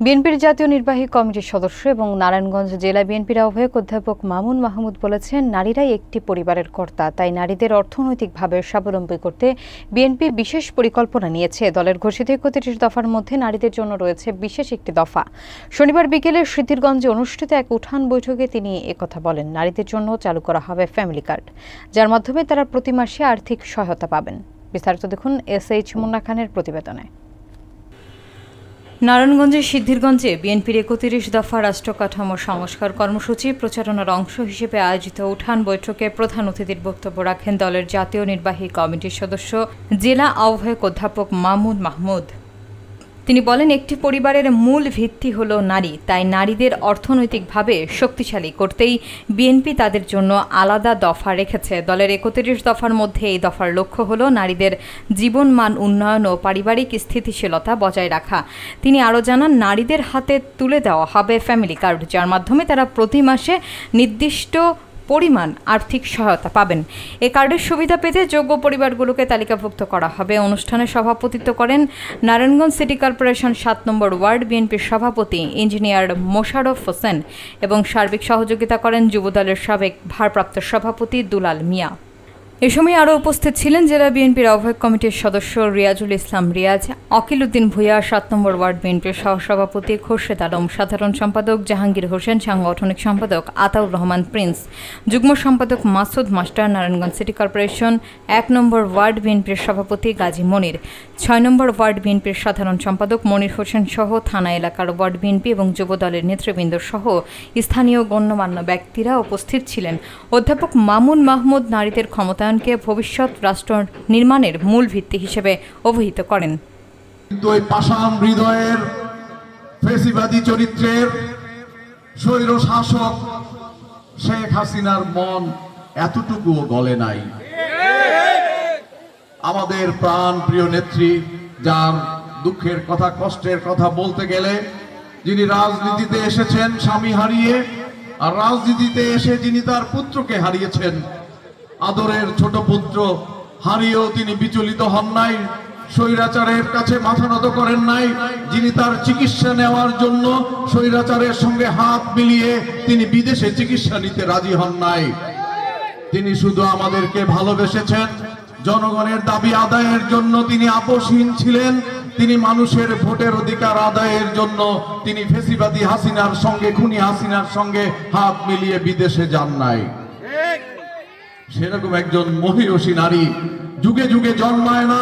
বিএনপির জাতীয় নির্বাহী কমিটির সদস্য এবং নারায়ণগঞ্জ জেলা বিএনপির আহ্বায়ক অধ্যাপক মামুন মাহমুদ বলেছেন, নারীরাই একটি পরিবারের কর্তা, তাই নারীদের অর্থনৈতিকভাবে স্বাবলম্বী করতে বিএনপি বিশেষ পরিকল্পনা নিয়েছে। দলের ঘোষিত ৩১ দফার মধ্যে নারীদের জন্য রয়েছে বিশেষ একটি দফা। শনিবার বিকেলে সিদ্ধিরগঞ্জে অনুষ্ঠিত এক উঠান বৈঠকে তিনি একথা বলেন। নারীদের জন্য চালু করা হবে ফ্যামিলি কার্ড, যার মাধ্যমে তারা প্রতি মাসে আর্থিক সহায়তা পাবেন। বিস্তারিত দেখুন SH মুন্না খানের প্রতিবেদনে। নারায়ণগঞ্জের সিদ্ধিরগঞ্জে বিএনপির ৩১ দফা রাষ্ট্র কাঠামো সংস্কার কর্মসূচি প্রচারণার অংশ হিসেবে আয়োজিত উঠান বৈঠকে প্রধান অতিথির বক্তব্য রাখেন দলের জাতীয় নির্বাহী কমিটির সদস্য জেলা আহ্বায়ক অধ্যাপক মামুন মাহমুদ। তিনি বলেন, একটি পরিবারের মূল ভিত্তি হল নারী, তাই নারীদের অর্থনৈতিকভাবে শক্তিশালী করতেই বিএনপি তাদের জন্য আলাদা দফা রেখেছে। দলের ৩১ দফার মধ্যে এই দফার লক্ষ্য হল নারীদের জীবনমান উন্নয়ন ও পারিবারিক স্থিতিশীলতা বজায় রাখা। তিনি আরও জানান, নারীদের হাতে তুলে দেওয়া হবে ফ্যামিলি কার্ড, যার মাধ্যমে তারা প্রতি মাসে নির্দিষ্ট পরিমাণ আর্থিক সহায়তা পাবেন। এ কার্ডের সুবিধা পেতে যোগ্য পরিবারগুলোকে তালিকাভুক্ত করা হবে। অনুষ্ঠানে সভাপতিত্ব করেন নারায়ণগঞ্জ সিটি কর্পোরেশন ৭ নম্বর ওয়ার্ড বিএনপির সভাপতি ইঞ্জিনিয়ার মোশাররফ হোসেন এবং সার্বিক সহযোগিতা করেন যুবদলের সাবেক ভারপ্রাপ্ত সভাপতি দুলাল মিয়া। এ সময় আরও উপস্থিত ছিলেন জেলা বিএনপির আহ্বায়ক কমিটির সদস্য রিয়াজুল ইসলাম রিয়াজ, আকিল উদ্দিন ভূঁইয়া, ৭ নম্বর ওয়ার্ড বিএনপির সহসভাপতি খোরশেদ আলম, সাধারণ সম্পাদক জাহাঙ্গীর হোসেন, সাংগঠনিক সম্পাদক আতাউর রহমান প্রিন্স, যুগ্ম সম্পাদক Masud master, Narayanganj city corporation ১ নম্বর ওয়ার্ড বিএনপির সভাপতি গাজী মনির, ৬ নম্বর ওয়ার্ড বিএনপির সাধারণ সম্পাদক মনির হোসেন সহ থানা এলাকার ওয়ার্ড বিএনপি এবং যুবদলের নেতৃবৃন্দ সহ স্থানীয় গণ্যমান্য ব্যক্তিরা উপস্থিত ছিলেন। অধ্যাপক মামুন মাহমুদ নারীদের ক্ষমতায়নকে ভবিষ্যৎ রাষ্ট্র নির্মাণের মূল ভিত্তি হিসেবে অভিহিত করেন। কিন্তু ওই পাষাণ হৃদয়ের ফেসিবাদী চরিত্রের স্বৈর শাসক শেখ হাসিনার মন এতটুকুও গলে নাই। আমাদের প্রাণ প্রিয় নেত্রী, যার দুঃখের কথা কষ্টের কথা বলতে গেলে, যিনি রাজনীতিতে এসেছেন স্বামী হারিয়ে, আর রাজনীতিতে এসে যিনি তার পুত্রকে হারিয়েছেন, আদরের ছোট পুত্র হারিয়েও তিনি বিচলিত হন নাই, স্বৈরাচারের কাছে মাথা নত করেন নাই, যিনি তার চিকিৎসা নেওয়ার জন্য স্বৈরাচারের সঙ্গে হাত মিলিয়ে তিনি বিদেশে চিকিৎসা নিতে রাজি হন নাই। তিনি শুধু আমাদেরকে ভালোবেসেছেন, জনগণের দাবি আদায়ের জন্য তিনি আপোষহীন ছিলেন, তিনি মানুষের ভোটের অধিকার আদায়ের জন্য তিনি ফেসিবাদী হাসিনার সঙ্গে, খুনি হাসিনার সঙ্গে হাত মিলিয়ে বিদেশে যান নাই। সেরকম একজন মহিয়সী নারী যুগে যুগে জন্মায় না,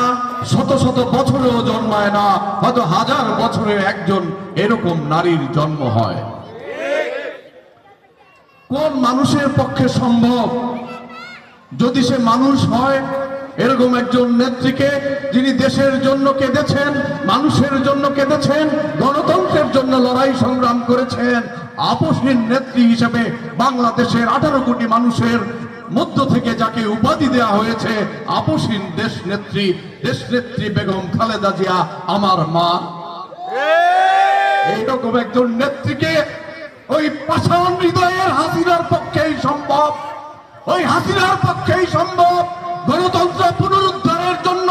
শত শত বছরেও জন্মায় না, হয়তো হাজার বছরে একজন এরকম নারীর জন্ম হয়। কোন মানুষের পক্ষে সম্ভব, যদি সে মানুষ হয়, এরকম একজন নেত্রীকে, যিনি দেশের জন্য কেঁদেছেন, মানুষের জন্য কেঁদেছেন, গণতন্ত্রের জন্য লড়াই সংগ্রাম করেছেন, আপোষহীন নেত্রী হিসেবে বাংলাদেশের 18 কোটি মানুষের মধ্য থেকে যাকে উপাধি দেওয়া হয়েছে আপোষহীন দেশনেত্রী বেগম খালেদা জিয়া, আমার মা, এইরকম একজন নেত্রীকে ওই পাষাণ হৃদয়ের হাসিনার পক্ষেই সম্ভব, ওই হাসিনার পক্ষেই সম্ভব গণতন্ত্র পুনরুদ্ধারের জন্য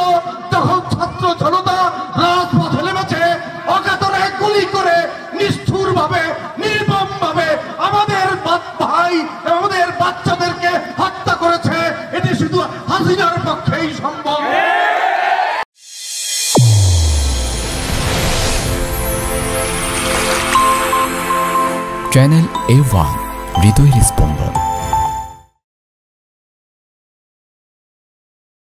যখন ছাত্র জনতা রাজপথে নেমেছে, অকাতরে গুলি করে নিষ্ঠুর ভাবে, নির্মম ভাবে আমাদের ভাই, আমাদের বাচ্চাদেরকে হত্যা করেছে, এটি শুধু হাসিনার পক্ষেই সম্ভব। চ্যানেল A1, হৃদয়ের স্পন্দন।